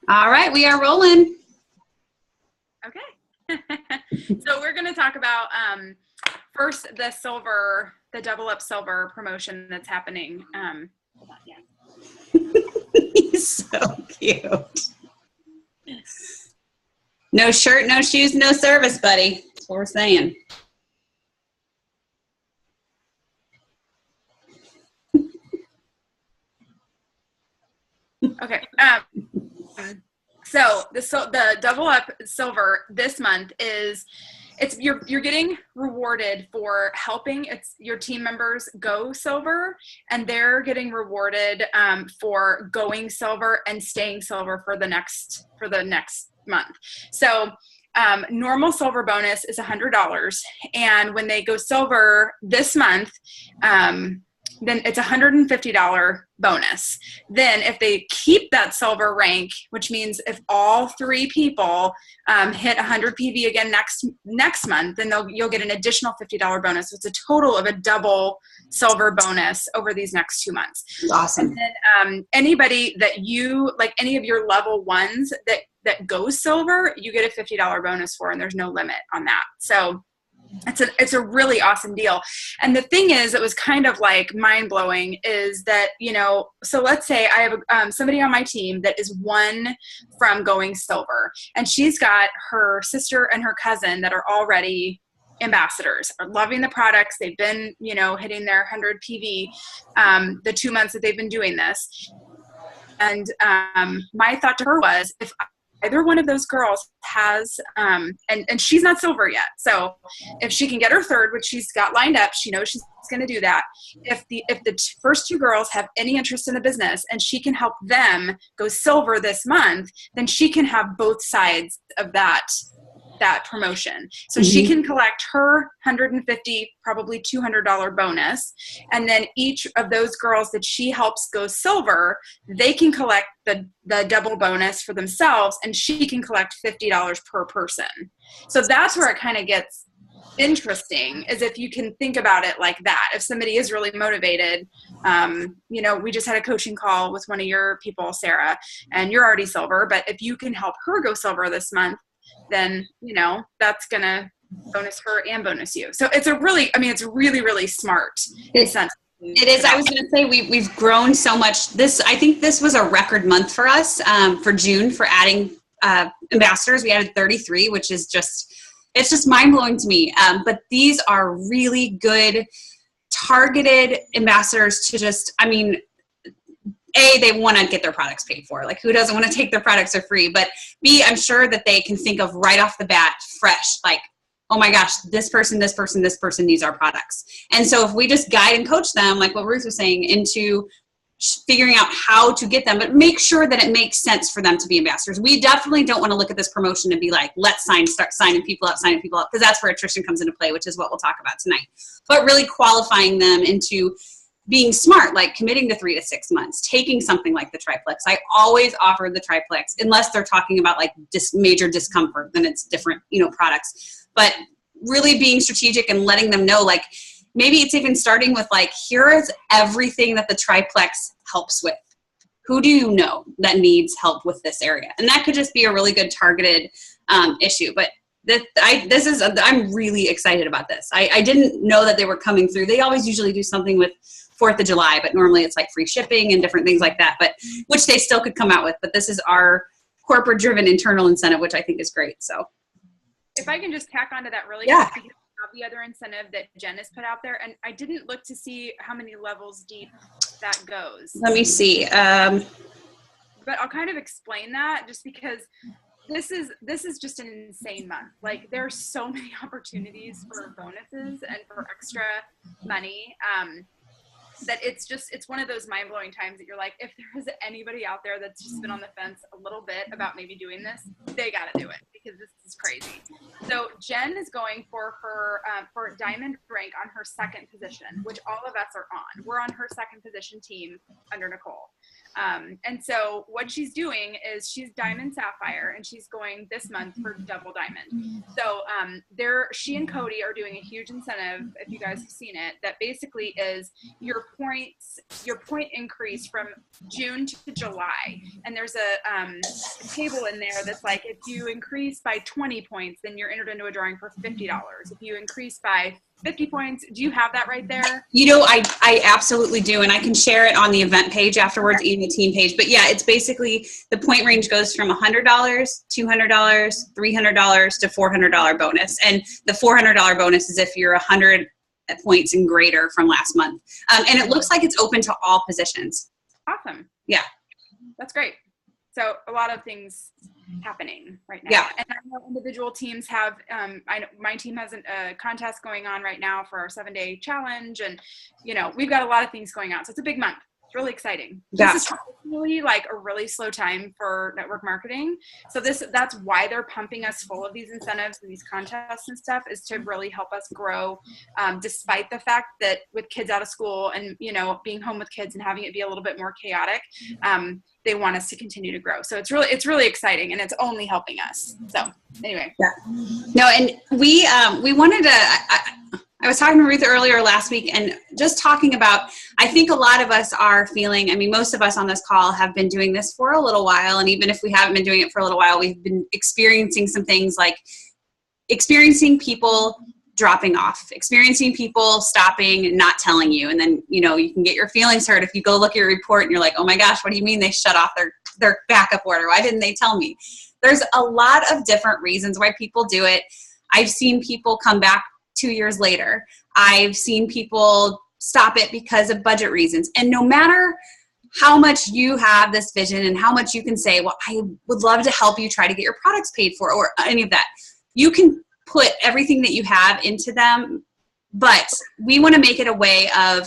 All right, we are rolling. Okay. So we're going to talk about first the Double Up Silver promotion that's happening. Hold on, yeah. He's so cute. No shirt, no shoes, no service, buddy. That's what we're saying. Okay. So the Double Up Silver this month you're getting rewarded for helping your team members go silver, and they're getting rewarded for going silver and staying silver for the next month. So normal silver bonus is $100, and when they go silver this month, then it's $150 bonus. Then if they keep that silver rank, which means if all three people hit 100 PV again next month, then you'll get an additional $50 bonus. So it's a total of a double silver bonus over these next 2 months. Awesome. And then anybody that any of your level ones that goes silver, you get a $50 bonus for, and there's no limit on that. So it's a really awesome deal. And the thing is, it was kind of like mind blowing is that, so let's say I have somebody on my team that is one from going silver, and she's got her sister and her cousin that are already ambassadors, are loving the products. They've been, hitting their 100 PV, the 2 months that they've been doing this. And my thought to her was, if either one of those girls has, and she's not silver yet, so if she can get her third, which she's got lined up, she knows she's going to do that. If the first two girls have any interest in the business and she can help them go silver this month, then she can have both sides of that promotion. So she can collect her $150, probably $200 bonus. And then each of those girls that she helps go silver, they can collect the double bonus for themselves, and she can collect $50 per person. So that's where it kind of gets interesting, is if you can think about it like that. If somebody is really motivated, we just had a coaching call with one of your people, Sarah, and you're already silver, but if you can help her go silver this month, then, that's going to bonus her and bonus you. So it's it's really, really smart incentive. It is. I was going to say we've grown so much. I think this was a record month for us for June for adding ambassadors. We added 33, which is it's just mind blowing to me. But these are really good targeted ambassadors to A, they want to get their products paid for. Like, who doesn't want to take their products for free? But B, I'm sure that they can think of right off the bat, fresh, like, oh my gosh, this person needs our products. And so if we just guide and coach them, like what Ruth was saying, into figuring out how to get them, but make sure that it makes sense for them to be ambassadors. We definitely don't want to look at this promotion and be like, let's start signing people up, because that's where attrition comes into play, which is what we'll talk about tonight. But really qualifying them into being smart, like committing to 3 to 6 months, taking something like the triplex. I always offer the triplex, unless they're talking about like major discomfort, then it's different, products. But really being strategic and letting them know, like, maybe it's even starting with like, here is everything that the triplex helps with. Who do you know that needs help with this area? And that could just be a really good targeted issue. But I'm really excited about this. I didn't know that they were coming through. They always usually do something with 4th of July, but normally it's like free shipping and different things like that, but which they still could come out with. But this is our corporate driven internal incentive, which I think is great. So if I can just tack onto that really quick, because the other incentive that Jen has put out there, and I didn't look to see how many levels deep that goes. Let me see. But I'll kind of explain that, just because this is just an insane month. Like, there are so many opportunities for bonuses and for extra money. That it's one of those mind-blowing times that you're like, if there is anybody out there that's just been on the fence a little bit about maybe doing this, they got to do it, because this is crazy. So Jen is going for her for diamond rank on her second position, which all of us are on. We're on her second position team under Nicole. And so what she's doing is she's Diamond Sapphire, and she's going this month for Double Diamond. So she and Cody are doing a huge incentive, if you guys have seen it, that basically is your point increase from June to July. And there's a table in there that's like, if you increase by 20 points, then you're entered into a drawing for $50. If you increase by 50 points. Do you have that right there? You know, I absolutely do. And I can share it on the event page afterwards, even the team page. But yeah, it's basically the point range goes from $100, $200, $300 to $400 bonus. And the $400 bonus is if you're 100 points and greater from last month. And it looks like it's open to all positions. Awesome. Yeah. That's great. So a lot of things happening right now. Yeah. And I know individual teams have, I know my team has a contest going on right now for our 7-day challenge. And, you know, we've got a lot of things going on. So it's a big month. It's really exciting. Yeah. This is really like a really slow time for network marketing. So that's why they're pumping us full of these incentives and these contests and stuff, is to really help us grow, despite the fact that with kids out of school and, you know, being home with kids and having it be a little bit more chaotic, they want us to continue to grow. So it's really exciting, and it's only helping us. So anyway. Yeah. No, and we wanted to, I was talking to Ruth earlier last week and just talking about, I think a lot of us are feeling, I mean, most of us on this call have been doing this for a little while. And even if we haven't been doing it for a little while, we've been experiencing some things like experiencing people dropping off, experiencing people stopping and not telling you. And then, you know, you can get your feelings hurt if you go look at your report and you're like, oh my gosh, what do you mean they shut off their backup order? Why didn't they tell me? There's a lot of different reasons why people do it. I've seen people come back 2 years later. I've seen people stop it because of budget reasons. And no matter how much you have this vision and how much you can say, well, I would love to help you try to get your products paid for, or any of that, you can put everything that you have into them. But we want to make it a way of,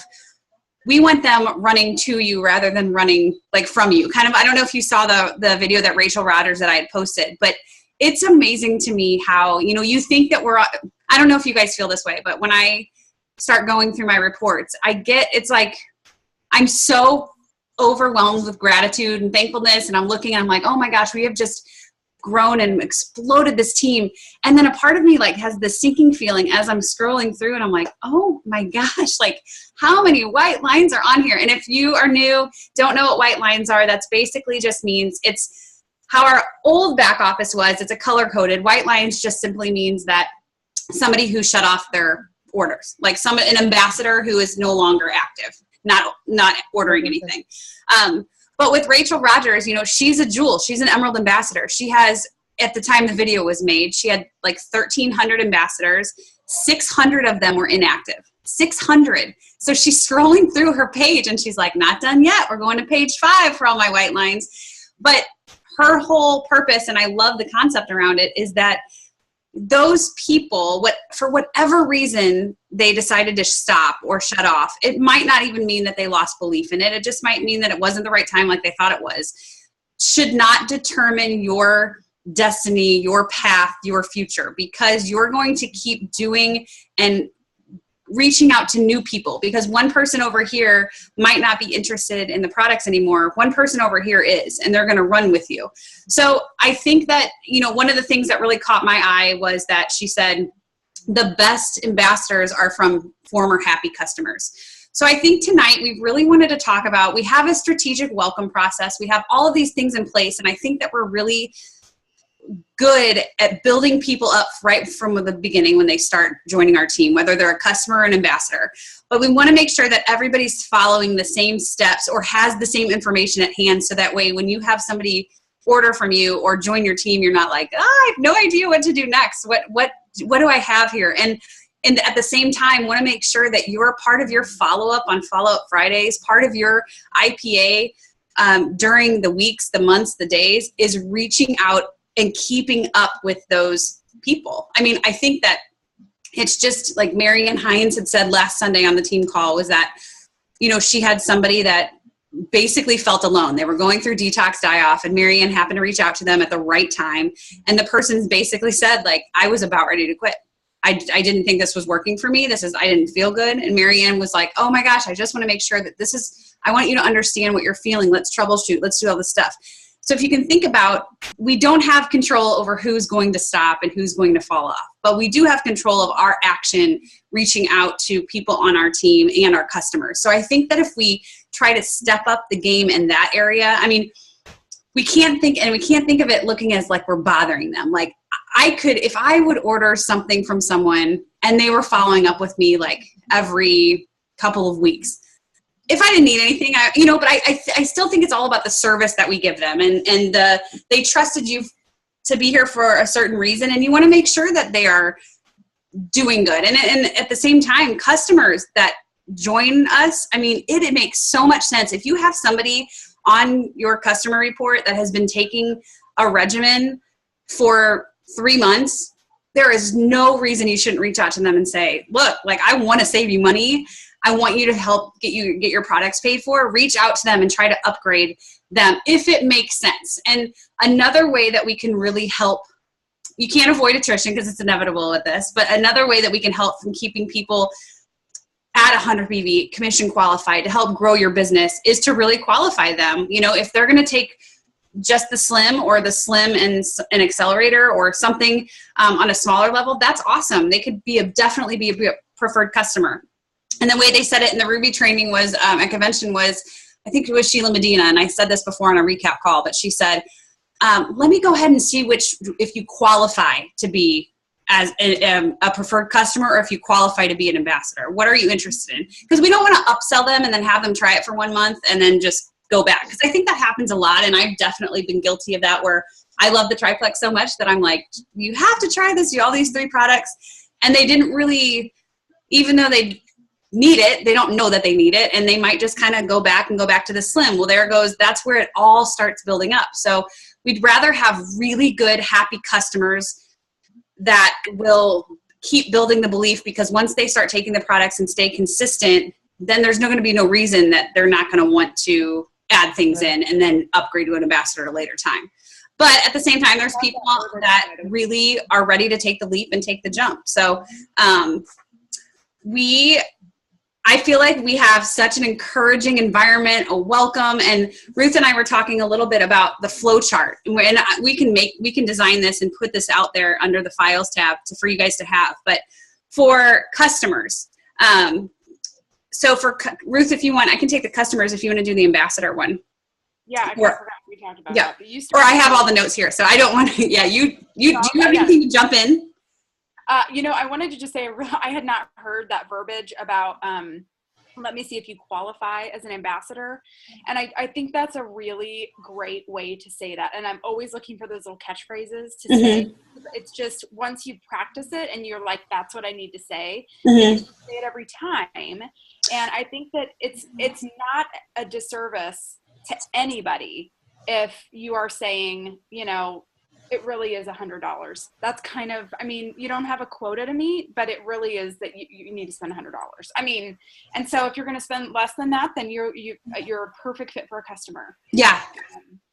we want them running to you rather than running like from you. Kind of, I don't know if you saw the video that Rachel Rodgers that I had posted, but it's amazing to me how, you know, you think that I don't know if you guys feel this way, but when I start going through my reports, it's like, I'm so overwhelmed with gratitude and thankfulness. And I'm looking, and I'm like, oh my gosh, we have just grown and exploded this team. And then a part of me like has this sinking feeling as I'm scrolling through, and I'm like, oh my gosh, like how many white lines are on here? And if you are new, don't know what white lines are, that's basically just means it's how our old back office was. It's a color coded. White lines just simply means that somebody who shut off their orders, like an ambassador who is no longer active, not ordering anything. But with Rachel Rodgers, you know, she's a jewel. She's an Emerald ambassador. She has, at the time the video was made, she had like 1,300 ambassadors. 600 of them were inactive. 600. So she's scrolling through her page and she's like, not done yet. We're going to page 5 for all my white lines. But her whole purpose, and I love the concept around it, is that those people, for whatever reason they decided to stop or shut off, it might not even mean that they lost belief in it. It just might mean that it wasn't the right time like they thought it was. Should not determine your destiny, your path, your future, because you're going to keep doing and reaching out to new people, because one person over here might not be interested in the products anymore. One person over here is, and they're going to run with you. So I think that, you know, one of the things that really caught my eye was that she said the best ambassadors are from former happy customers. So I think tonight we really wanted to talk about, we have a strategic welcome process. We have all of these things in place. And I think that we're really good at building people up right from the beginning when they start joining our team, whether they're a customer or an ambassador. But we want to make sure that everybody's following the same steps or has the same information at hand, so that way when you have somebody order from you or join your team, you're not like, I have no idea what to do next. What do I have here? And at the same time, want to make sure that you're part of your follow-up on Follow-Up Fridays, part of your IPA during the weeks, the months, the days, is reaching out and keeping up with those people. I mean, I think that it's just like Marianne Hines had said last Sunday on the team call, was that, you know, she had somebody that basically felt alone. They were going through detox die-off, and Marianne happened to reach out to them at the right time. And the person basically said, like, I was about ready to quit. I didn't think this was working for me. I didn't feel good. And Marianne was like, oh my gosh, I just want to make sure that I want you to understand what you're feeling. Let's troubleshoot. Let's do all this stuff. So if you can think about, we don't have control over who's going to stop and who's going to fall off, but we do have control of our action reaching out to people on our team and our customers. So I think that if we try to step up the game in that area, I mean, we can't think of it looking as like we're bothering them. Like if I would order something from someone and they were following up with me like every couple of weeks, if I didn't need anything, but I still think it's all about the service that we give them, and they trusted you to be here for a certain reason, and you want to make sure that they are doing good. And at the same time, customers that join us, I mean, it makes so much sense. If you have somebody on your customer report that has been taking a regimen for 3 months, there is no reason you shouldn't reach out to them and say, look, like, I want to save you money. I want you to help get your products paid for. Reach out to them and try to upgrade them if it makes sense. And another way that we can really help, you can't avoid attrition because it's inevitable with this, but another way that we can help from keeping people at 100 BV commission qualified to help grow your business is to really qualify them. If they're going to take just the slim or the slim and an accelerator or something on a smaller level, that's awesome. They could definitely be a preferred customer. And the way they said it in the Ruby training was at convention was, I think it was Sheila Medina, and I said this before on a recap call, but she said, let me go ahead and see if you qualify to be as a preferred customer or if you qualify to be an ambassador. What are you interested in? Because we don't want to upsell them and then have them try it for 1 month and then just go back. Because I think that happens a lot, and I've definitely been guilty of that, where I love the triplex so much that I'm like, you have to try this, all these 3 products. And they didn't really, even though they need it, they don't know that they need it, and they might just kind of go back to the slim. Well, that's where it all starts building up. So we'd rather have really good, happy customers that will keep building the belief, because once they start taking the products and stay consistent, then there's going to be no reason that they're not going to want to add things in and then upgrade to an ambassador at a later time. But at the same time, there's people that really are ready to take the leap and take the jump. So I feel like we have such an encouraging environment, a welcome, and Ruth and I were talking a little bit about the flow chart, and we can design this and put this out there under the files tab for you guys to have. But for customers, so for Ruth, if you want, I can take the customers if you want to do the ambassador one. Yeah, I forgot we talked about that. But I have all the notes here, so I don't want to. Yeah, do you have anything to jump in? I wanted to just say I had not heard that verbiage about let me see if you qualify as an ambassador. And I think that's a really great way to say that. And I'm always looking for those little catchphrases to say. It's just once you practice it and you're like, that's what I need to say, you say it every time. And I think that it's not a disservice to anybody if you are saying, it really is $100. That's kind of, you don't have a quota to meet, but it really is that you need to spend $100. And so if you're going to spend less than that, then you're a perfect fit for a customer. Yeah.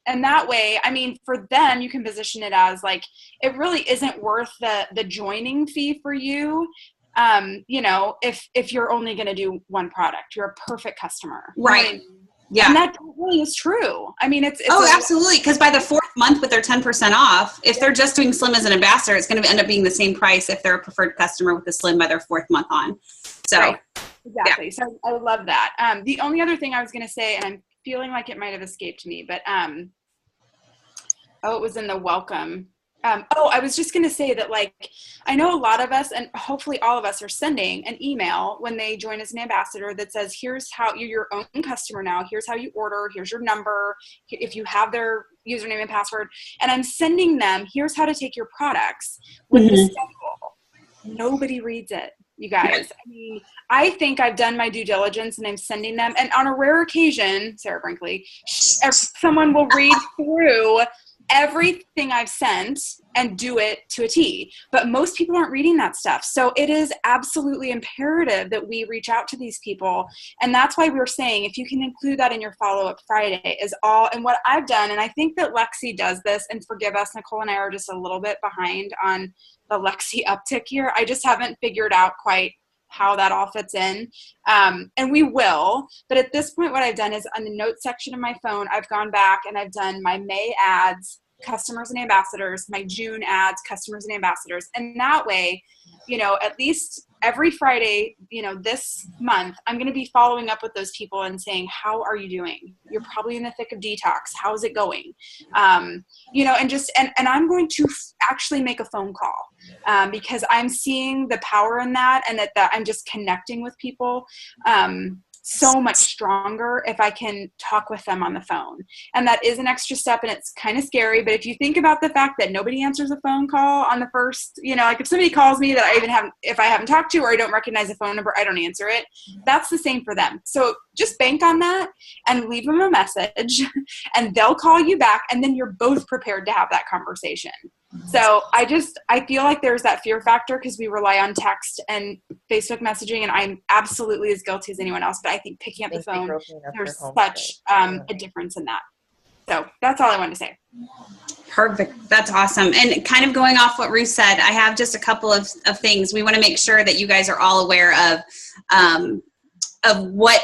And that way, for them, you can position it as like, it really isn't worth the joining fee for you. If you're only going to do one product, you're a perfect customer. Right. Yeah. And that really is true. It's absolutely. Because by the 4th month with their 10% off, if they're just doing slim as an ambassador, it's going to end up being the same price if they're a preferred customer with the slim by their 4th month on. So right. Exactly. Yeah. So I love that. The only other thing I was going to say, and I'm feeling like it might have escaped me, but it was in the welcome. I was just going to say that, I know a lot of us, and hopefully all of us, are sending an email when they join as an ambassador that says, here's how you're your own customer now. Here's how you order. Here's your number. If you have their username and password. And I'm sending them, here's how to take your products with the schedule. Nobody reads it, you guys. I think I've done my due diligence and I'm sending them. And on a rare occasion, Sarah Brinkley, someone will read through everything I've sent and do it to a T. But most people aren't reading that stuff. So it is absolutely imperative that we reach out to these people. And that's why we were saying, if you can include that in your follow-up Friday is all. And what I've done, and I think that Lexi does this, and forgive us, Nicole and I are just a little bit behind on the Lexi uptick here. I just haven't figured out quite how that all fits in. And we will, but at this point, what I've done is on the notes section of my phone, I've gone back and I've done my May ads, customers and ambassadors, my June ads, customers and ambassadors. And that way, you know, at least every Friday, you know, this month, I'm going to be following up with those people and saying, how are you doing? You're probably in the thick of detox. How's it going? You know, and just, and I'm going to actually make a phone call because I'm seeing the power in that, and that I'm just connecting with people so much stronger if I can talk with them on the phone. And that is an extra step, and it's kind of scary. But if you think about the fact that nobody answers a phone call on the first, you know, like if somebody calls me that I even haven't, if I haven't talked to, or I don't recognize a phone number, I don't answer it. That's the same for them. So just bank on that and leave them a message and they'll call you back, and then you're both prepared to have that conversation. So I feel like there's that fear factor because we rely on text and Facebook messaging, and I'm absolutely as guilty as anyone else, but I think picking up the phone, there's such a difference in that. So that's all I wanted to say. Perfect. That's awesome. And kind of going off what Ruth said, I have just a couple of things. We want to make sure that you guys are all aware of what,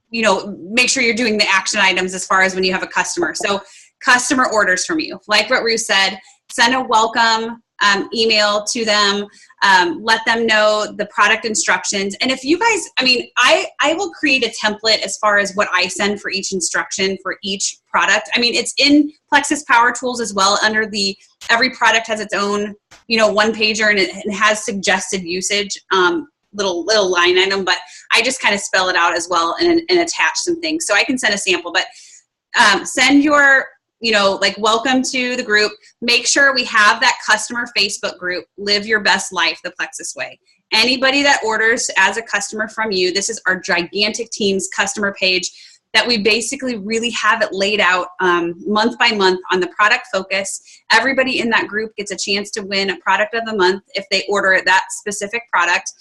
you know, make sure you're doing the action items as far as when you have a customer. So customer orders from you, like what Ruth said, send a welcome email to them, let them know the product instructions. And if you guys, I mean, I will create a template as far as what I send for each instruction for each product. I mean, it's in Plexus Power Tools as well, under the, every product has its own, you know, one pager, and it has suggested usage, little line item, but I just kind of spell it out as well and attach some things. So I can send a sample, but send your, you know, like, welcome to the group. Make sure we have that customer Facebook group, Live Your Best Life the Plexus Way. Anybody that orders as a customer from you, this is our gigantic team's customer page that we basically really have it laid out month by month on the product focus. Everybody in that group gets a chance to win a product of the month if they order that specific product.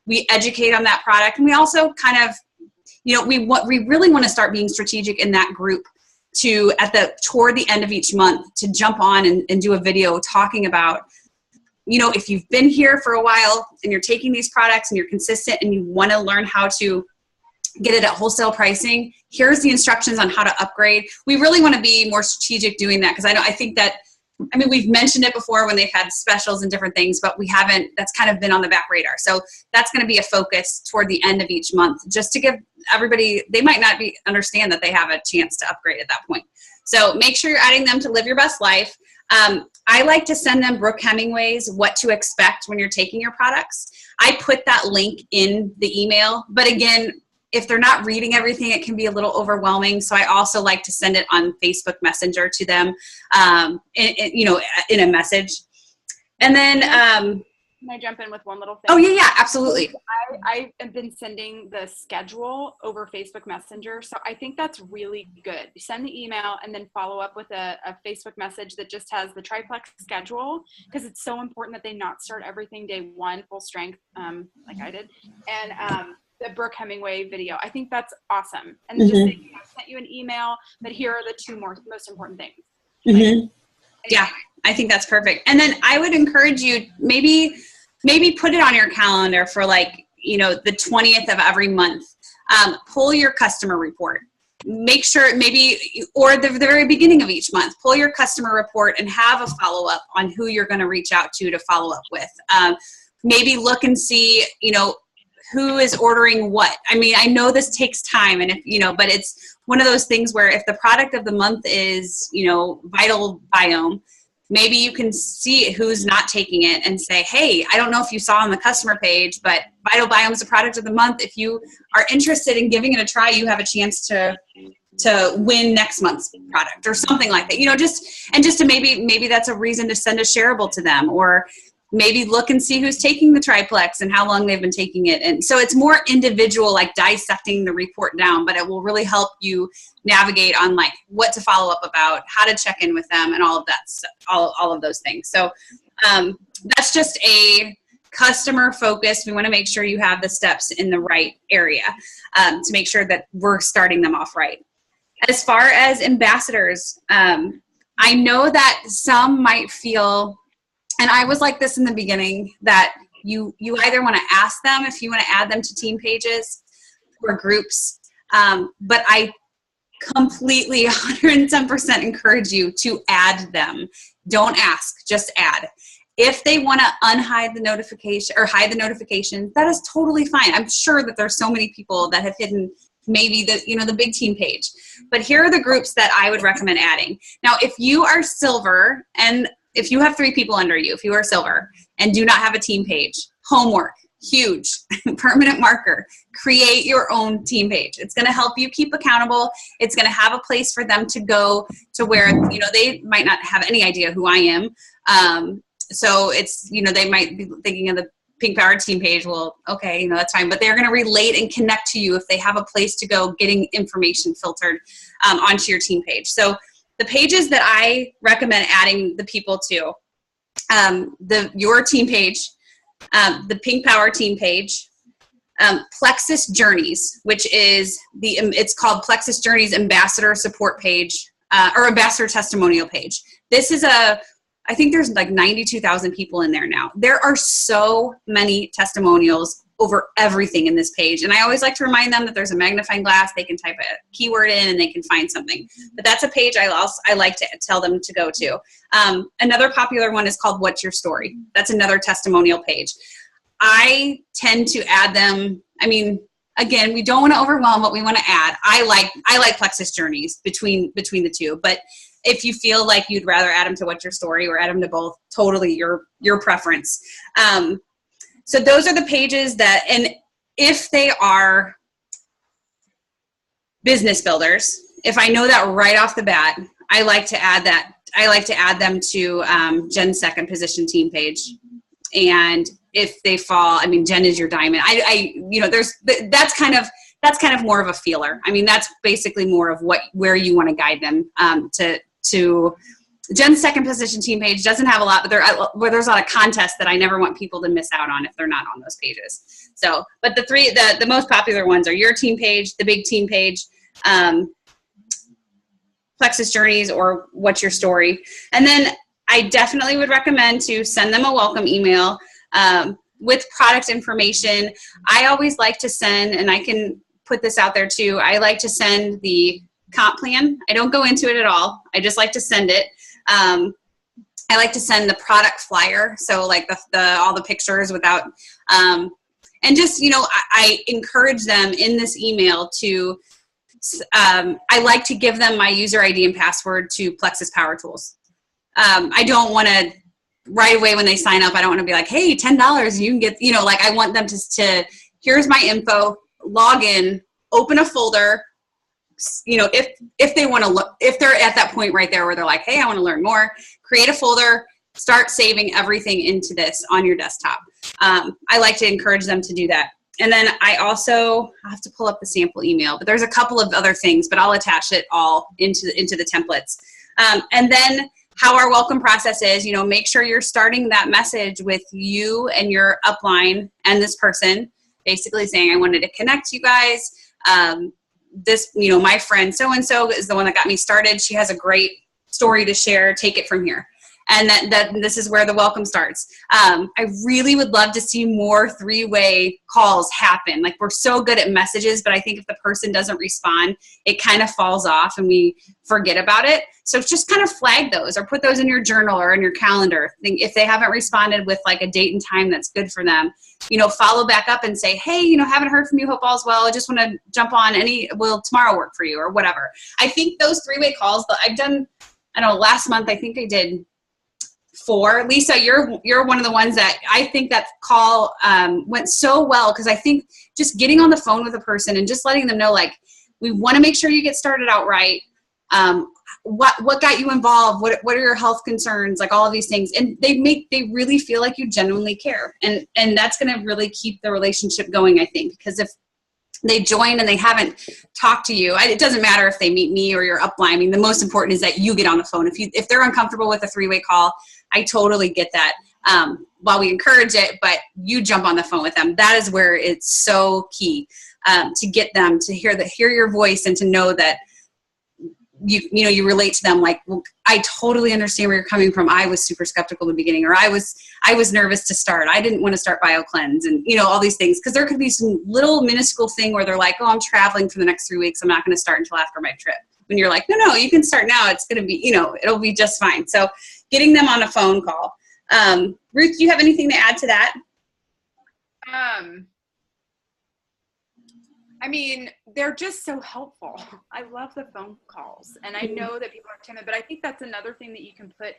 We educate on that product, and we also kind of, you know, we really want to start being strategic in that group to, toward the end of each month, to jump on and do a video talking about, you know, if you've been here for a while and you're taking these products and you're consistent and you want to learn how to get it at wholesale pricing, here's the instructions on how to upgrade. We really want to be more strategic doing that, because I think that, I mean, we've mentioned it before when they've had specials and different things, but we haven't, that's kind of been on the back radar. So that's going to be a focus toward the end of each month, just to give everybody, they might not understand that they have a chance to upgrade at that point. So make sure you're adding them to Live Your Best Life. I like to send them Brooke Hemingway's What to Expect When You're Taking Your Products. I put that link in the email, but again, if they're not reading everything, it can be a little overwhelming. So I also like to send it on Facebook Messenger to them, you know, in a message. And then, can I jump in with one little thing? Oh yeah, absolutely. I have been sending the schedule over Facebook Messenger. So I think that's really good. You send the email and then follow up with a Facebook message that just has the triplex schedule, because it's so important that they not start everything day one full strength, like I did. And, the Brooke Hemingway video. I think that's awesome. And just saying, I sent you an email, but here are the two most important things. Like, yeah, I think that's perfect. And then I would encourage you, maybe put it on your calendar for, like, you know, the 20th of every month. Pull your customer report. Make sure or the very beginning of each month, pull your customer report and have a follow-up on who you're going to reach out to follow up with. Maybe look and see, you know, who is ordering what. I mean, I know this takes time, and if, you know, but it's one of those things where if the product of the month is, you know, Vital Biome, maybe you can see who's not taking it and say, hey, I don't know if you saw on the customer page, but Vital Biome is the product of the month. If you are interested in giving it a try, you have a chance to win next month's product or something like that. You know, just to maybe that's a reason to send a shareable to them, or maybe look and see who's taking the triplex and how long they've been taking it. And so it's more individual, like dissecting the report down, but it will really help you navigate on like what to follow up about, how to check in with them, and all of that, all of those things. So that's just a customer focus. We want to make sure you have the steps in the right area to make sure that we're starting them off right. As far as ambassadors, I know that some might feel, and I was like this in the beginning, that you either want to ask them if you want to add them to team pages or groups, but I completely 110% encourage you to add them. Don't ask, just add. If they want to unhide the notification or hide the notifications, that is totally fine. I'm sure that there's so many people that have hidden maybe the big team page, but here are the groups that I would recommend adding. Now, if you are silver, and if you have 3 people under you, if you are silver and do not have a team page, homework, huge, permanent marker, create your own team page. It's going to help you keep accountable. It's going to have a place for them to go to where, they might not have any idea who I am. So it's, they might be thinking of the Pink Power team page. Well, okay, that's fine. But they're going to relate and connect to you if they have a place to go getting information filtered onto your team page. So the pages that I recommend adding the people to, your team page, the Pink Power team page, Plexus Journeys, which is it's called Plexus Journeys Ambassador Support page, or Ambassador Testimonial page. This is I think there's like 92,000 people in there now. There are so many testimonials over everything in this page. And I always like to remind them that there's a magnifying glass. They can type a keyword in and they can find something. But that's a page I like to tell them to go to. Another popular one is called What's Your Story? That's another testimonial page. I tend to add them. I mean, again, we don't want to overwhelm what we want to add. I like Plexus Journeys between the two, but if you feel like you'd rather add them to What's Your Story or add them to both, totally your preference. So those are the pages that, and if they are business builders, if I know that right off the bat, I like to add them to Jen's second position team page. And if they fall, I mean, Jen is your diamond. That's kind of more of a feeler. I mean, that's basically more of where you want to guide them to Jen's second position team page doesn't have a lot, but there's a lot of contests that I never want people to miss out on if they're not on those pages. So, but the most popular ones are your team page, the big team page, Plexus Journeys, or What's Your Story. And then I definitely would recommend to send them a welcome email with product information. I always like to send, and I can put this out there too, I like to send the comp plan. I don't go into it at all. I just like to send it. I like to send the product flyer. So like all the pictures without, and just, I encourage them in this email to, I like to give them my user ID and password to Plexus Power Tools. I don't want to right away when they sign up, I don't want to be like, hey, $10, you can get, I want them to here's my info, log in, open a folder. If they want to look, if they're at that point right there where they're like, hey, I want to learn more, create a folder, start saving everything into this on your desktop. I like to encourage them to do that. And then I have to pull up the sample email, but there's a couple of other things, but I'll attach it all into the templates. And then how our welcome process is, make sure you're starting that message with you and your upline and this person, basically saying, I wanted to connect you guys. This, my friend so-and-so is the one that got me started. She has a great story to share. Take it from here. And that this is where the welcome starts. I really would love to see more 3-way calls happen. Like, we're so good at messages, but I think if the person doesn't respond, it kind of falls off and we forget about it. So just kind of flag those or put those in your journal or in your calendar. If they haven't responded with like a date and time that's good for them, follow back up and say, hey, haven't heard from you. Hope all's well. I just want to jump on will tomorrow work for you or whatever. I think those 3-way calls that I've done, last month, I think I did 4. Lisa, you're one of the ones that I think that call went so well, because I think just getting on the phone with a person and just letting them know, like, we want to make sure you get started out right. What got you involved? What are your health concerns? Like all of these things. And they really feel like you genuinely care. And that's going to really keep the relationship going, I think, because if they join and they haven't talked to you, it doesn't matter if they meet me or your upline. I mean, the most important is that you get on the phone. If they're uncomfortable with a 3-way call, I totally get that. While we encourage it, but you jump on the phone with them. That is where it's so key, to get them to hear your voice and to know that you relate to them. Like, well, I totally understand where you're coming from. I was super skeptical in the beginning, or I was nervous to start. I didn't want to start BioCleanse, and all these things, because there could be some little minuscule thing where they're like, oh, I'm traveling for the next 3 weeks. I'm not going to start until after my trip. When you're like, no, you can start now. It's going to be, it'll be just fine. So getting them on a phone call. Ruth, do you have anything to add to that? I mean, they're just so helpful. I love the phone calls, and I know that people are timid, but I think that's another thing that you can put,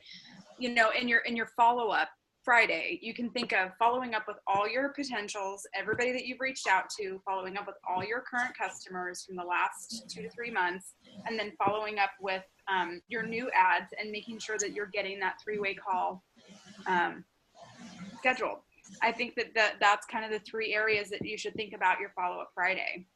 in your follow-up Friday. You can think of following up with all your potentials, everybody that you've reached out to, following up with all your current customers from the last 2 to 3 months, and then following up with your new ads and making sure that you're getting that 3-way call scheduled. I think that's kind of the 3 areas that you should think about your follow-up Friday,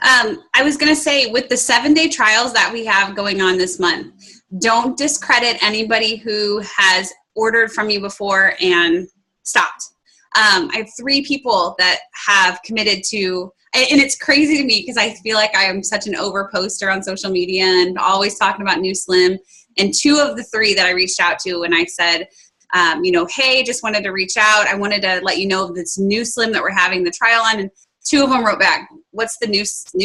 I was going to say, with the 7-day trials that we have going on this month, don't discredit anybody who has ordered from you before and stopped. I have 3 people that have committed to, and it's crazy to me because I feel like I am such an over poster on social media and always talking about New Slim. And 2 of the 3 that I reached out to, and I said, hey, just wanted to reach out. I wanted to let you know of this New Slim that we're having the trial on. And 2 of them wrote back, what's the new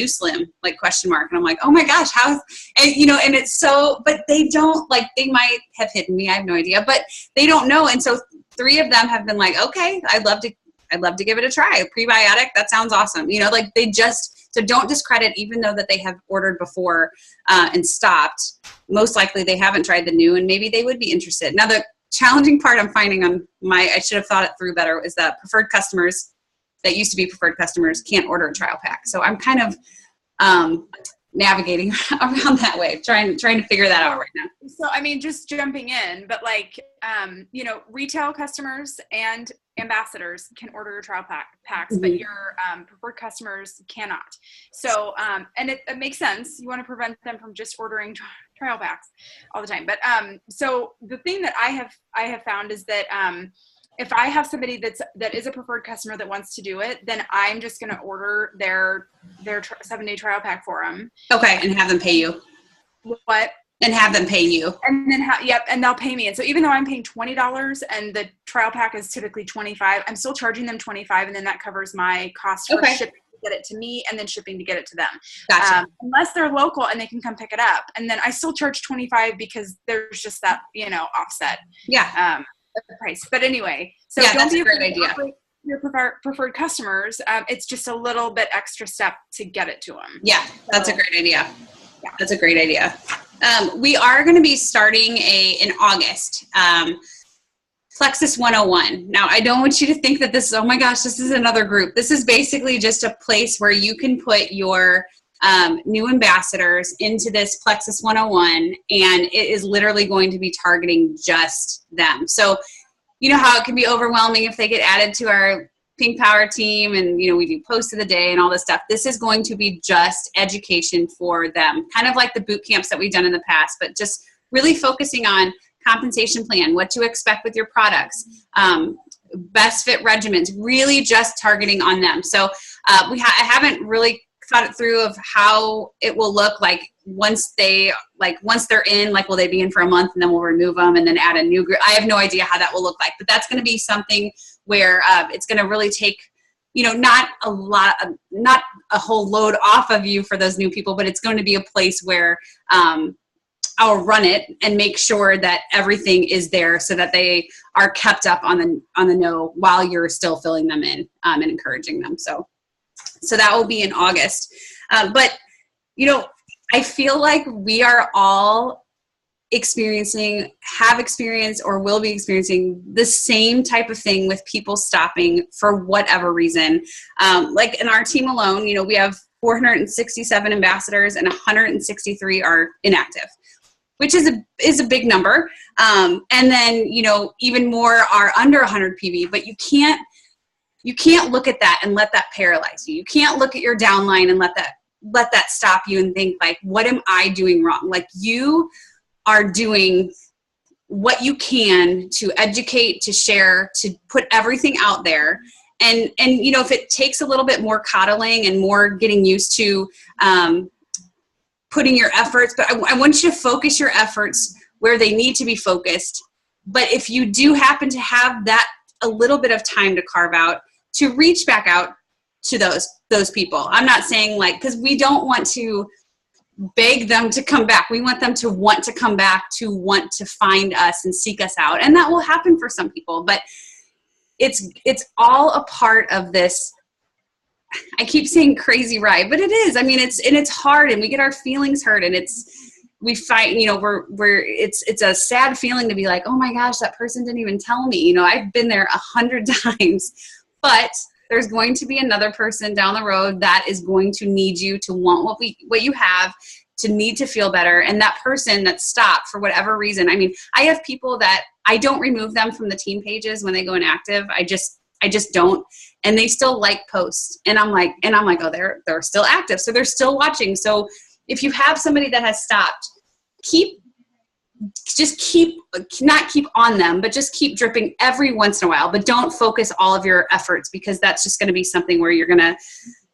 Slim? Like, question mark. And I'm like, oh my gosh, and it's so, but they don't, like, they might have hidden me. I have no idea, but they don't know. And so 3 of them have been like, okay, I'd love to give it a try. A prebiotic, that sounds awesome. So don't discredit, even though that they have ordered before and stopped. Most likely they haven't tried the new, and maybe they would be interested. Now, the challenging part I'm finding I should have thought it through better, is that preferred customers that used to be preferred customers can't order a trial pack. So I'm kind of navigating around that way, trying to figure that out right now. So, I mean, just jumping in, but like, retail customers and ambassadors can order trial packs, but your preferred customers cannot. So, and it makes sense. You want to prevent them from just ordering trial packs all the time. But so the thing that I have found is that if I have somebody that is a preferred customer that wants to do it, then I'm just going to order their 7-day trial pack for them. Okay, and have them pay you. What? And have them pay you. And then, and they'll pay me. And so even though I'm paying $20 and the trial pack is typically $25, I'm still charging them $25, and then that covers my cost for shipping to get it to me and then shipping to get it to them. Gotcha. Unless they're local and they can come pick it up. And then I still charge $25 because there's just that, offset. Yeah. Price. But anyway, so that's a great idea. Your preferred customers, it's just a little bit extra step to get it to them. Yeah, that's a great idea. Yeah, that's a great idea. We are going to be starting in August, Plexus 101. Now, I don't want you to think that this is, oh my gosh, this is another group. This is basically just a place where you can put your new ambassadors into this Plexus 101, and it is literally going to be targeting just them. So, you know how it can be overwhelming if they get added to our Pink Power team, and we do post of the day and all this stuff. This is going to be just education for them, kind of like the boot camps that we've done in the past, but just really focusing on compensation plan, what to expect with your products, best fit regimens, really just targeting on them. So I haven't really thought it through of how it will look like once they're in, like, will they be in for a month and then we'll remove them and then add a new group? I have no idea how that will look like, but that's going to be something where it's going to really take, not a whole load off of you for those new people, but it's going to be a place where I'll run it and make sure that everything is there so that they are kept up on the know while you're still filling them in and encouraging them. So that will be in August. But, I feel like we are all have experienced or will be experiencing the same type of thing with people stopping for whatever reason. Like in our team alone, we have 467 ambassadors, and 163 are inactive, which is a big number. And then, even more are under 100 PV, but you can't look at that and let that paralyze you. You can't look at your downline and let that stop you and think like, what am I doing wrong? Like, you are doing what you can to educate, to share, to put everything out there. And if it takes a little bit more coddling and more getting used to putting your efforts, but I want you to focus your efforts where they need to be focused. But if you do happen to have that a little bit of time to carve out, to reach back out to those people. I'm not saying because we don't want to beg them to come back. We want them to want to come back, to want to find us and seek us out. And that will happen for some people, but it's all a part of this. I keep saying crazy ride, but it is. I mean, it's hard, and we get our feelings hurt, and we fight, it's a sad feeling to be like, oh my gosh, that person didn't even tell me. I've been there 100 times, but there's going to be another person down the road that is going to need you, to want what you have, to need to feel better. And that person that stopped for whatever reason. I mean, I have people that I don't remove them from the team pages when they go inactive. I just don't. And they still like posts. And I'm like, oh, they're still active. So they're still watching. So if you have somebody that has stopped, not keep on them, but just keep dripping every once in a while, but don't focus all of your efforts, because that's just going to be something where you're going to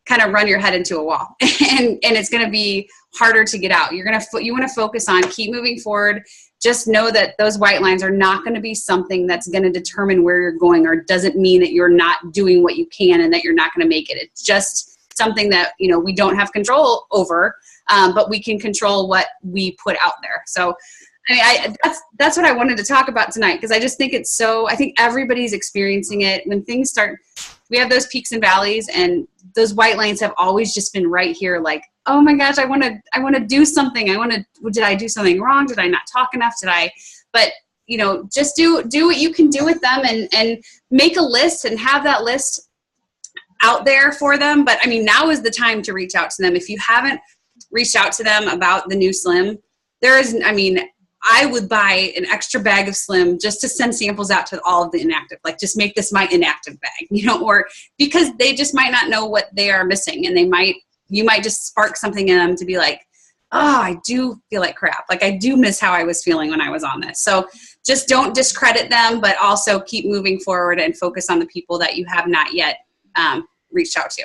kind of run your head into a wall and it's going to be harder to get out. You want to focus on keep moving forward. Just know that those white lines are not going to be something that's going to determine where you're going, or doesn't mean that you're not doing what you can and that you're not going to make it. It's just something that, we don't have control over, but we can control what we put out there. So that's what I wanted to talk about tonight, because I just think I think everybody's experiencing it. When things start, we have those peaks and valleys, and those white lines have always just been right here. Like, oh my gosh, I want to do something. Did I do something wrong? Did I not talk enough? But just do what you can do with them, and make a list and have that list out there for them. But I mean, now is the time to reach out to them. If you haven't reached out to them about the new Slim, I would buy an extra bag of Slim just to send samples out to all of the inactive. Like, just make this my inactive bag, or because they just might not know what they are missing, and you might just spark something in them to be like, oh, I do feel like crap. Like, I do miss how I was feeling when I was on this. So just don't discredit them, but also keep moving forward and focus on the people that you have not yet reached out to.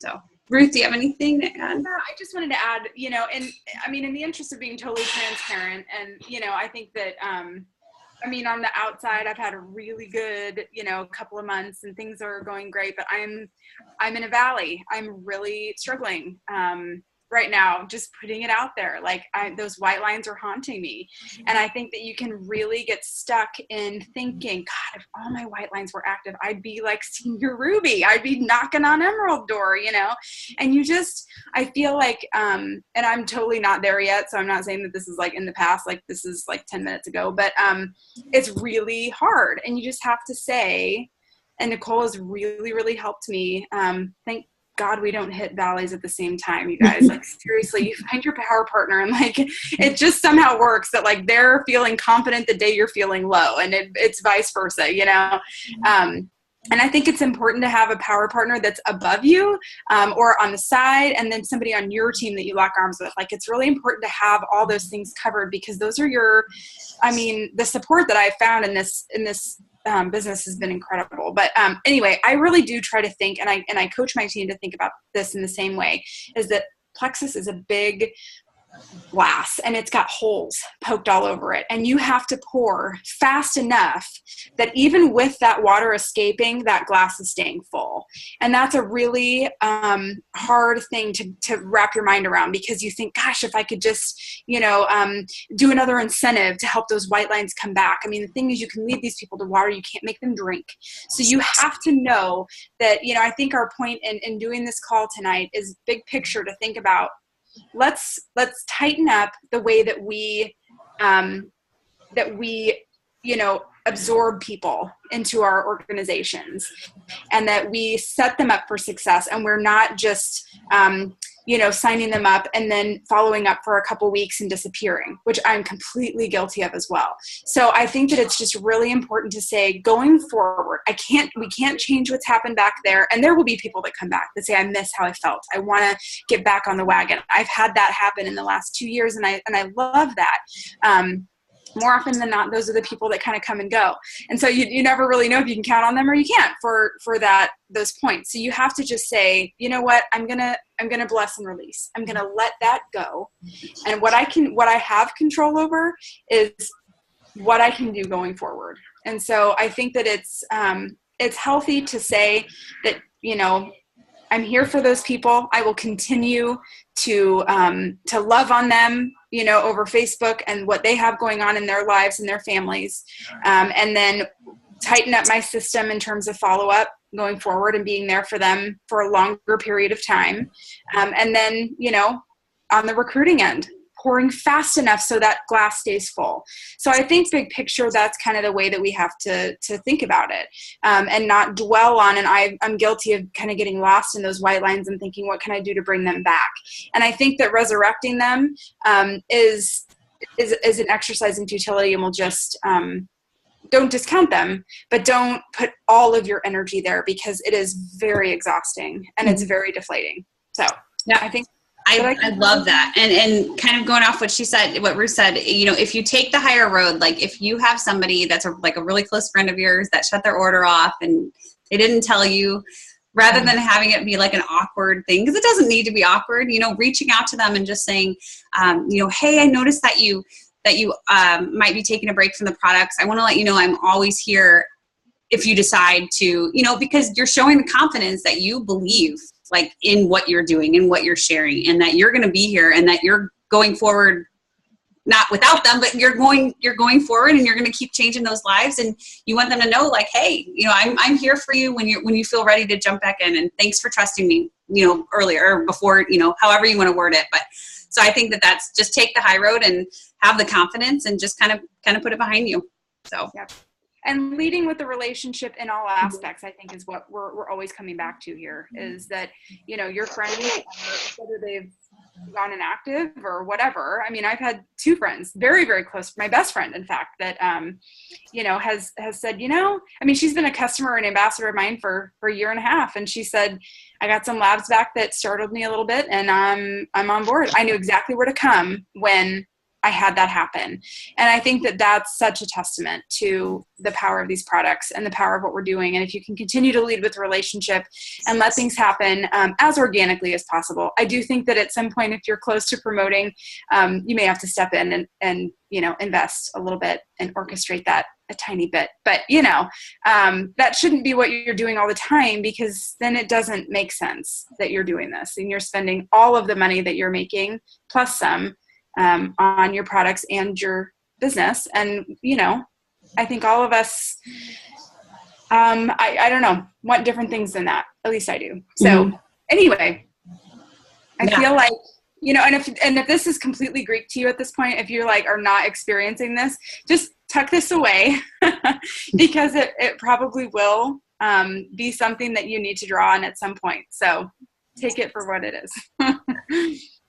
So, Ruth, do you have anything to add? No, I just wanted to add, in the interest of being totally transparent, and, I think that, on the outside, I've had a really good, couple of months, and things are going great, but I'm in a valley. I'm really struggling right now, just putting it out there. Like, those white lines are haunting me. And I think that you can really get stuck in thinking, God, if all my white lines were active, I'd be like Senior Ruby. I'd be knocking on Emerald door, and I feel like, and I'm totally not there yet. So I'm not saying that this is like in the past, like this is like 10 minutes ago, but it's really hard. And you just have to say, and Nicole has really, really helped me. Thank God we don't hit valleys at the same time, you guys. Like, seriously, you find your power partner, and like it just somehow works that like they're feeling confident the day you're feeling low, and it's vice versa, and I think it's important to have a power partner that's above you or on the side, and then somebody on your team that you lock arms with. Like, it's really important to have all those things covered, because those are the support that I've found in this business has been incredible. But anyway, I really do try to think, and I coach my team to think about this in the same way, is that Plexus is a big glass, and it's got holes poked all over it, and you have to pour fast enough that even with that water escaping, that glass is staying full. And that's a really hard thing to wrap your mind around, because you think, gosh, if I could just do another incentive to help those white lines come back. I mean, the thing is, you can lead these people to water, you can't make them drink. So you have to know that, I think our point in doing this call tonight is big picture, to think about, let's tighten up the way that we absorb people into our organizations, and that we set them up for success, and we're not just signing them up and then following up for a couple weeks and disappearing, which I'm completely guilty of as well. So I think that it's just really important to say, going forward, we can't change what's happened back there. And there will be people that come back that say, I miss how I felt. I want to get back on the wagon. I've had that happen in the last 2 years, and I love that. More often than not, those are the people that kind of come and go. And so you never really know if you can count on them or you can't for those points. So you have to just say, you know what, I'm going to bless and release. I'm going to let that go. And what I have control over is what I can do going forward. And so I think that it's healthy to say that, I'm here for those people. I will continue to love on them, over Facebook and what they have going on in their lives and their families. And then tighten up my system in terms of follow-up going forward and being there for them for a longer period of time. And then, on the recruiting end, pouring fast enough so that glass stays full. So I think big picture, that's kind of the way that we have to think about it, and not dwell on. And I'm guilty of kind of getting lost in those white lines and thinking, what can I do to bring them back? And I think that resurrecting them is an exercise in futility, and we'll just don't discount them, but don't put all of your energy there, because it is very exhausting and it's very deflating. So yeah, I think I love that. And kind of going off what Ruth said, if you take the higher road, like if you have somebody that's a really close friend of yours that shut their order off and they didn't tell you, rather than having it be like an awkward thing, because it doesn't need to be awkward, reaching out to them and just saying, hey, I noticed that you might be taking a break from the products. I want to let you know I'm always here if you decide to, because you're showing the confidence that you believe like in what you're doing and what you're sharing, and that you're going to be here, and that you're going forward, not without them, but you're going forward, and you're going to keep changing those lives. And you want them to know, like, hey, I'm here for you when you feel ready to jump back in. And thanks for trusting me, earlier or before, however you want to word it. But so I think that's just take the high road and have the confidence and just kind of put it behind you. So. Yeah. And leading with the relationship in all aspects, I think, is what we're always coming back to here, is that, your friends, whether they've gone inactive or whatever. I mean, I've had 2 friends, very, very close, my best friend, in fact, that, has said, she's been a customer and ambassador of mine for a year and a half. And she said, I got some labs back that startled me a little bit, and I'm on board. I knew exactly where to come when I had that happen. And I think that that's such a testament to the power of these products and the power of what we're doing. And if you can continue to lead with relationship and let things happen as organically as possible, I do think that at some point, if you're close to promoting, you may have to step in and invest a little bit and orchestrate that a tiny bit. But, that shouldn't be what you're doing all the time, because then it doesn't make sense that you're doing this and you're spending all of the money that you're making plus some on your products and your business. And, I think all of us, I don't know, want different things than that. At least I do. So anyway, I feel like, and if this is completely Greek to you at this point, if you're are not experiencing this, just tuck this away because it probably will be something that you need to draw on at some point. So take it for what it is.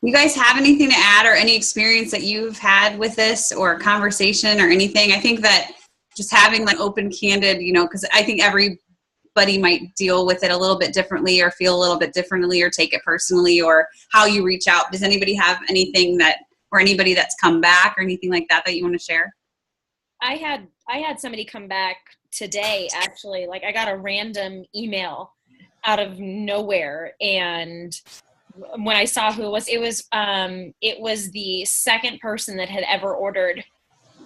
You guys have anything to add, or any experience that you've had with this, or conversation or anything? I think that just having open, candid, because I think everybody might deal with it a little bit differently, or feel a little bit differently, or take it personally, or how you reach out. Does anybody have anything or anybody that's come back or anything like that you want to share? I had somebody come back today, actually. I got a random email out of nowhere, and when I saw who it was the second person that had ever ordered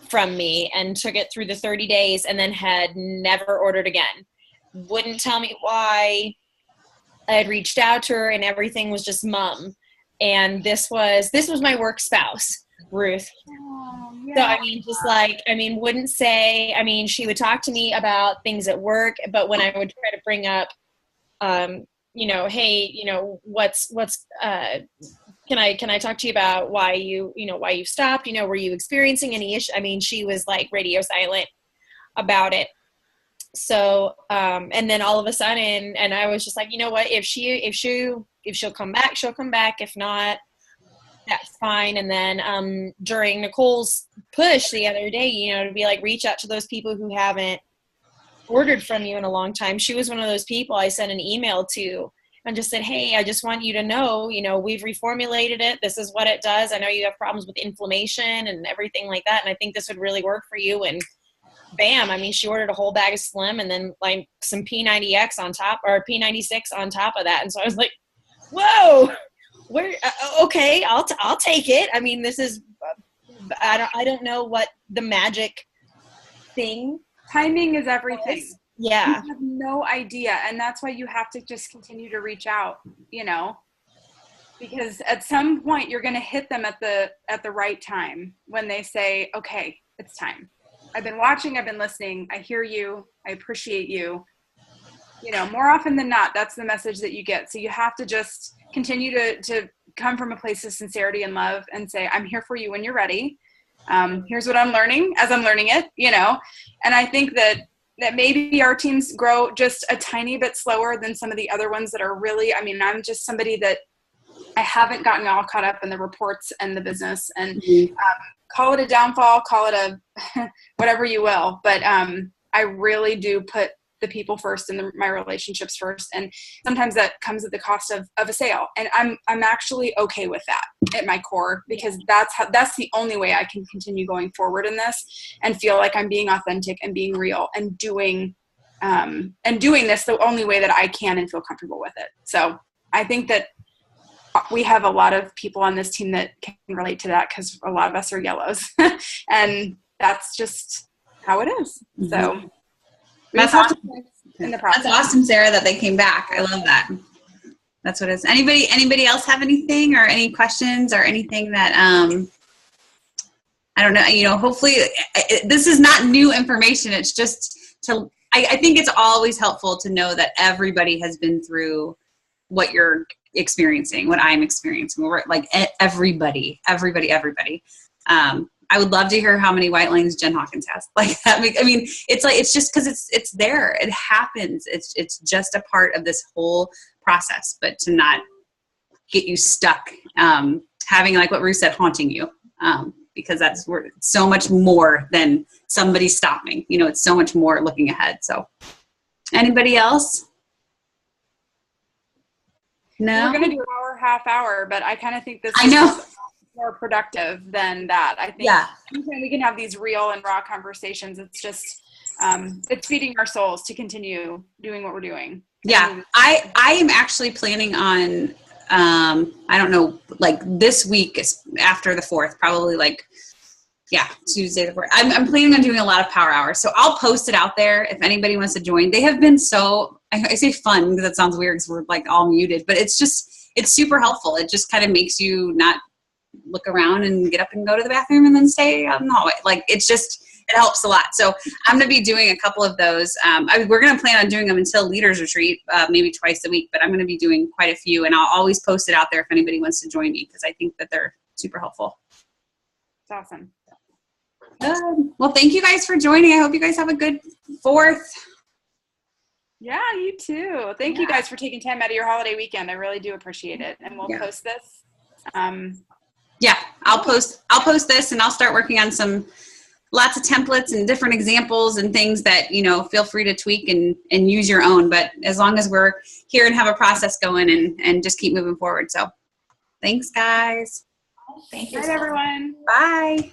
from me and took it through the 30 days and then had never ordered again. Wouldn't tell me why. I had reached out to her and everything was just mum. And this was my work spouse, Ruth. Oh, yeah. So wouldn't say, she would talk to me about things at work, but when I would try to bring up, hey, what's can I talk to you about why you stopped? Were you experiencing any issue? She was radio silent. about it. So, and then all of a sudden, and I was just like, you know what, if she'll come back, she'll come back. If not, that's fine. And then, during Nicole's push the other day, you know, to be like, reach out to those people who haven't ordered from you in a long time. She was one of those people I sent an email to and just said, hey, I just want you to know, you know, we've reformulated it. This is what it does. I know you have problems with inflammation and everything like that, and I think this would really work for you. And bam, I mean, she ordered a whole bag of Slim and then like some P90X on top, or P96 on top of that. And so I was like, whoa, where, okay, I'll take it. I mean, this is, I don't know what the magic thing. Timing is everything. Yeah. You have no idea. And that's why you have to just continue to reach out, you know, because at some point you're going to hit them at the right time when they say, okay, it's time. I've been watching, I've been listening. I hear you. I appreciate you. You know, more often than not, that's the message that you get. So you have to just continue to come from a place of sincerity and love and say, I'm here for you when you're ready. Here's what I'm learning as I'm learning it, you know. And I think that maybe our teams grow just a tiny bit slower than some of the other ones that are really, I mean, I'm just somebody that I haven't gotten all caught up in the reports and the business, and call it a downfall, call it a whatever you will. But I really do put the people first and my relationships first. And sometimes that comes at the cost of a sale. And I'm actually okay with that at my core, because that's the only way I can continue going forward in this and feel like I'm being authentic and being real and doing this the only way that I can and feel comfortable with it. So I think that we have a lot of people on this team that can relate to that, because a lot of us are yellows and that's just how it is. So that's awesome. In the process. That's awesome, Sarah, that they came back. I love that. That's what it is. Anybody else have anything or any questions or anything that, I don't know, you know, hopefully this is not new information. It's just I think it's always helpful to know that everybody has been through what you're experiencing, what I'm experiencing. We're like everybody. I would love to hear how many white lines Jen Hawkins has. Like that. I mean, it's just because it's there. It happens. It's just a part of this whole process. But to not get you stuck, having, like what Ruth said, haunting you, because we're so much more than somebody stopping. You know, it's so much more looking ahead. So, anybody else? No. We're going to do half hour, but I kind of think this. I know. More productive than that. I think we can have these real and raw conversations. It's just it's feeding our souls to continue doing what we're doing. Yeah, I am actually planning on I don't know, like this week after the 4th, probably like Tuesday the 4th. I'm planning on doing a lot of power hours, so I'll post it out there if anybody wants to join. They have been so, I say fun because that sounds weird because we're like all muted, but it's super helpful. It just kind of makes you not look around and get up and go to the bathroom and then stay out in the hallway. Like it helps a lot. So I'm going to be doing a couple of those. We're going to plan on doing them until Leaders Retreat, maybe twice a week, but I'm going to be doing quite a few, and I'll always post it out there if anybody wants to join me, because I think that they're super helpful. It's awesome. Well, thank you guys for joining. I hope you guys have a good 4th. Yeah, you too. Thank you guys for taking time out of your holiday weekend. I really do appreciate it. And we'll post this. I'll post this, and I'll start working on lots of templates and different examples and things that, you know, feel free to tweak and use your own. But as long as we're here and have a process going and just keep moving forward. So thanks, guys. Thank you. Bye, everyone. Bye.